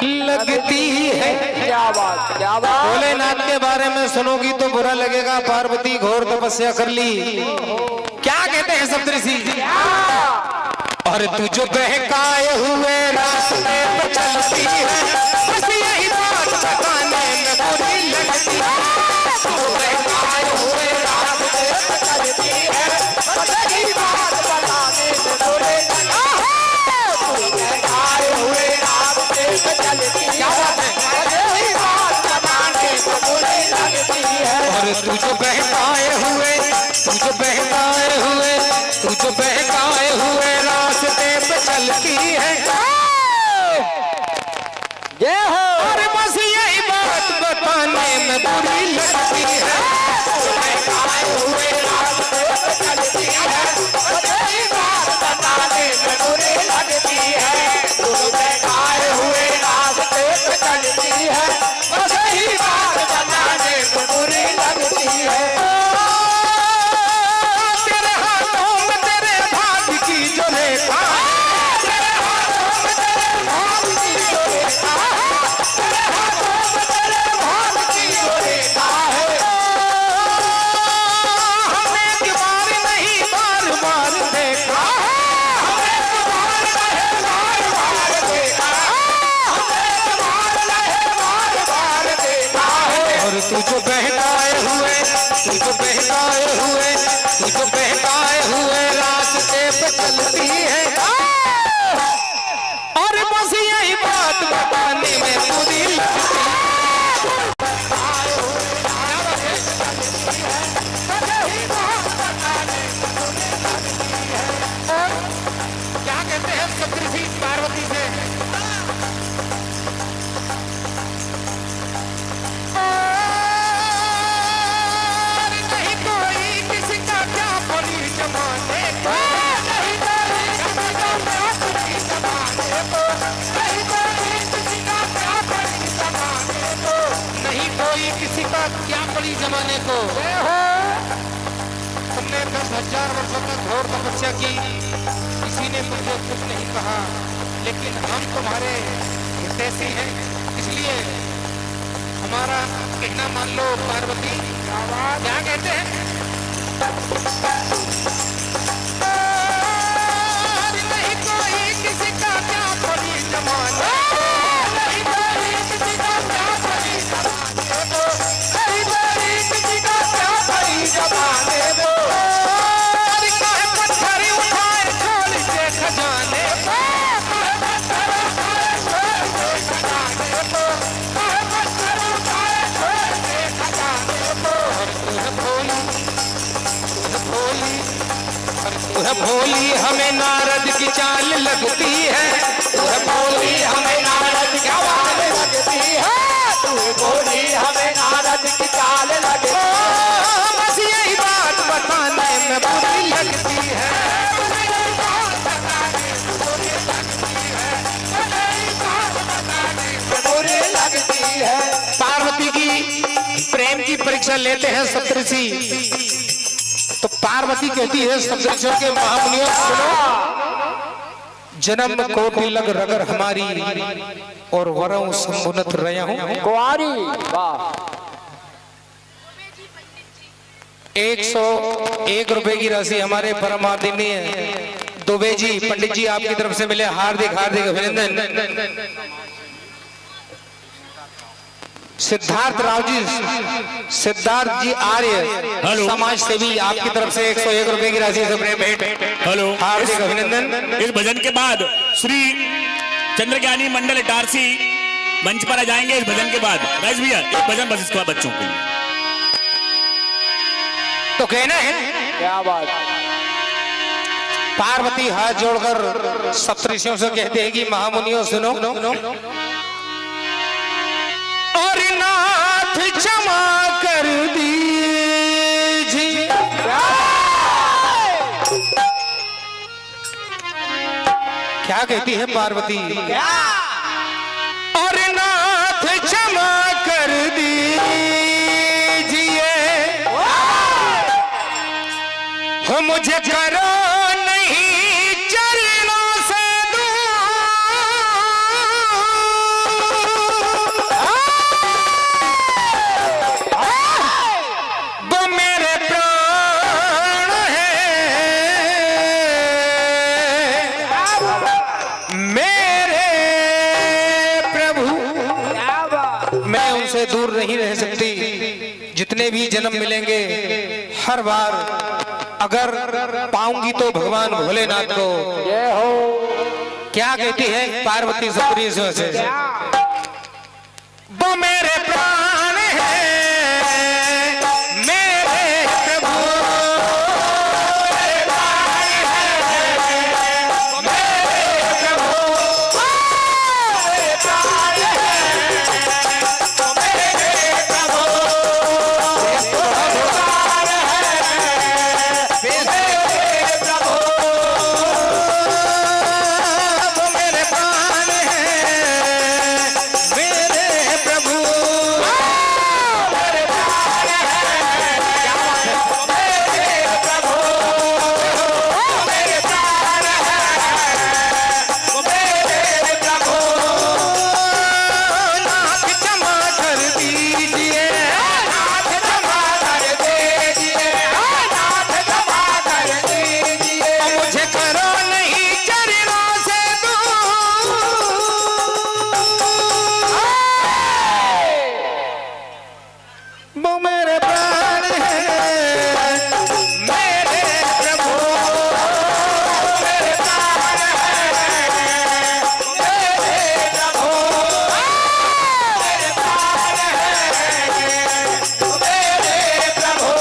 लगती है। क्या बात, क्या बात। भोलेनाथ के बारे में सुनोगी तो बुरा लगेगा। पार्वती घोर तपस्या कर ली। क्या कहते हैं सप्तऋषि? और तू जो बहकाए हुए रास्ते पे चलती है, बस यही बात बताने में बुरी लगती है। तू बहकाए हुए रास्ते पे चलती है, बस यही बात बताने में बुरी लगती है। तू बहकाए हुए रास्ते पे चलती है, बस यही बात बताने में बुरी लगती है। और तू जो बहकाए हुए, तू जो बहकाए हुए, तू जो बहकाए हुए रास्ते पे चलती है, जय हो। और बस यही बात बताने में बुरी लगती है। तू बहकाए हुए रास्ते पे चलती है, बस यही बात बताने में बुरी लगती है। तू बहकाए हुए रास्ते पे चलती है, बस यही बात बताने में बुरी लगती है। तेरे हाथों में तेरे भाग्य की जो रेखा, तेरे हाथों में तेरे भाग्य की जो रेखा, तेरे हाथों में तेरे भाग्य की जो रेखा है, हमें एक बार नहीं बार बार देखा, हमें एक बार नहीं बार बार देखा, हमें एक बार नहीं बार बार देखा है। और तू जो बहकाए हुए, तू जो बहकाए हुए, तू जो बहकाए हुए रास्ते पे चलती है, और बस यही बात बताने में बुरी लगती है। क्या कहते हैं सप्तऋषि पार्वती से? नहीं कोई किसी का क्या पड़ी जमाने को, नहीं कोई किसी का क्या पड़ी जमाने को, नहीं कोई किसी का क्या पड़ी जमाने को, नहीं कोई किसी का क्या पड़ी जमाने को। तुमने 10,000 वर्षों तक घोर तपस्या की, किसी ने मुझे कुछ नहीं कहा, लेकिन हम तुम्हारे हितैषी हैं, इसलिए हमारा कहना मान लो। पार्वती क्या कहते हैं? नहीं कोई किसी का क्या पड़ी जमाने को, नहीं कोई किसी का क्या पड़ी जमाने को, नहीं कोई किसी का क्या पड़ी जमाने को। और काहे पत्थर उठाए छोड़ के खजाने को, काहे पत्थर उठाए छोड़ के खजाने को, काहे पत्थर उठाए छोड़ के खजाने को। और तू है भोली, तू है भोली, और तू है भोली हमें नारद की चाल लगती है, तू है भोली हमें नारद की चाल लगती है, तू है भोली हमें नारद की चाल लगती है। बस यही बात बताने में बुरी लगती है, यही बात बताने में बुरी लगती है, यही बात बताने में बुरी लगती है। पार्वती की प्रेम की परीक्षा लेते हैं सप्तऋषि, तो पार्वती कहती है सप्तऋषियों के महामुनियों, सुनो, जन्म कोटि लग रगर हमारी, और वरऊ समुन्नत रया हूं कुंवारी। वाह। 101 रुपए की राशि हमारे परम आदरणीय दुबे जी पंडित जी आपकी तरफ से मिले, हार्दिक हार्दिक अभिनंदन। सिद्धार्थ राव जी, सिद्धार्थ जी आर्य समाज सेवी, आपकी तरफ से 101 रुपए की राशि से प्रेम भेंट। हेलो, हार्दिक अभिनंदन। इस भजन के बाद श्री चंद्रज्ञानी मंडल इटारसी मंच पर आ जाएंगे। इस भजन के बाद राज भैया एक भजन बस इसके बाद बच्चों के लिए। तो कहना है क्या बात। पार्वती हाथ जोड़कर सप्तऋषियों से कहते हैं कि महामुनियों सुनो, और नाथ क्षमा कर दीजिए। क्या कहती है पार्वती? और नाथ क्षमा कर दीजिए, हो मुझे करो नहीं चरणों से दूर। से दूर नहीं रह सकती। जितने भी जन्म मिलेंगे हर बार अगर पाऊंगी तो भगवान भोलेनाथ को। जय हो। क्या कहती है पार्वती सुप्री से? वो मेरे प्राण है मेरे प्रभु, मेरे प्राण है वो मेरे प्रभु, मेरे प्राण है वो मेरे प्रभु, मेरे प्राण है मेरे प्रभु, वो मेरे प्राण है मेरे प्रभु, मेरे प्राण है वो मेरे प्रभु, मेरे प्राण है वो मेरे प्रभु। नाथ क्षमा कर दीजिए, नाथ क्षमा कर दीजिए, नाथ क्षमा कर दीजिए, मुझे करो नहीं चरणों से दूर। वो मेरे प्राण है मेरे प्रभु, मेरे प्राण है मेरे प्रभु, मेरे प्राण है मेरे प्रभु।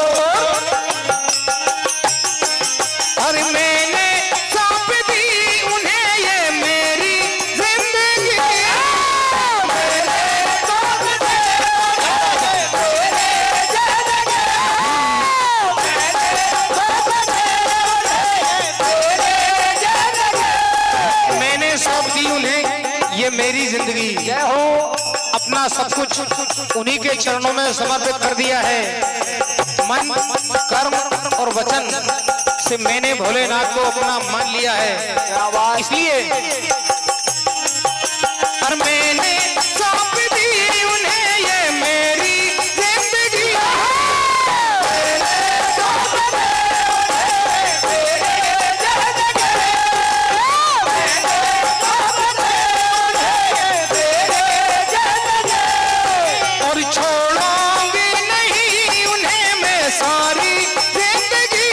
और मैंने सौंप दी उन्हें ये मेरी जिंदगी, मैंने सौंप दी उन्हें मेरी जिंदगी, मैंने सौंप दी उन्हें ये मेरी जिंदगी। जय हो। अपना सब कुछ उन्हीं के चरणों में समर्पित कर दिया है। मन, कर्म और वचन से मैंने भोलेनाथ को अपना मान लिया है। क्या बात। इसलिए और मैंने सौंप दी उन्हें ये मेरी जिंदगी, मैंने सौंप दी उन्हें मेरी जिंदगी, मैंने सौंप दी उन्हें मेरी जिंदगी, और छोड़ूंगी नहीं उन्हें मैं सारी जिंदगी,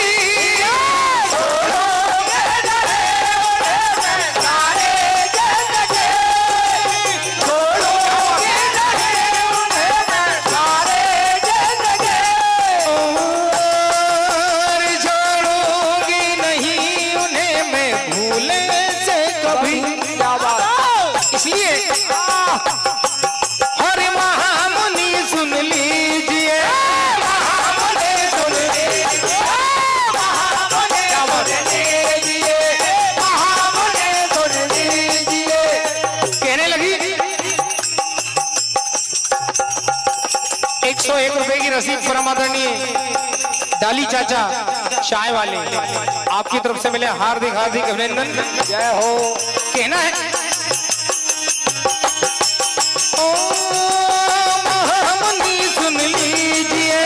छोड़ूंगी नहीं उन्हें मैं सारी जिंदगी, छोड़ूंगी नहीं उन्हें मैं सारी जिंदगी, और छोड़ूंगी नहीं उन्हें मैं भूलने से कभी। क्या बात। इसलिए हर महामुनि सुन लीजिए, महामुनि सुन लीजिए, महामुनि सुन लीजिए, महामुनि सुन लीजिए। कहने लगी 101 रुपए की रसीद परम आदरणीय डाली चाचा चाय वाले आपकी तरफ से मिले हार्दिक हार्दिक अभिनंदन। जय हो। कहना है ओ महामुनि सुन लीजिए,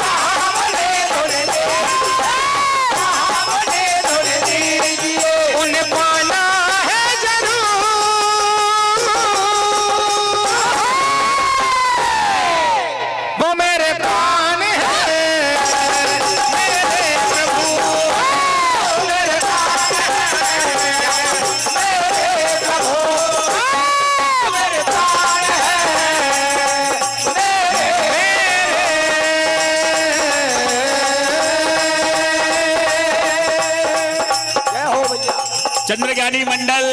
महामुनि सुन लीजिए, महामुनि सुन लीजिए, उन्हें पाना है जरूर, वो मेरे प्राण है मेरे प्रभु, मेरे प्राण है मेरे प्रभु, मेरे प्राण है जय हो भैया। चंद्रज्ञानी मंडल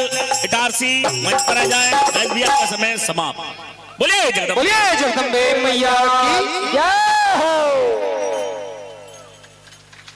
इटारसी मंच पर आ जाए। रजबिया का समय समाप्त। बोलिए जगदम्बा। बोलिए जगदम्बे मैया की। जय हो।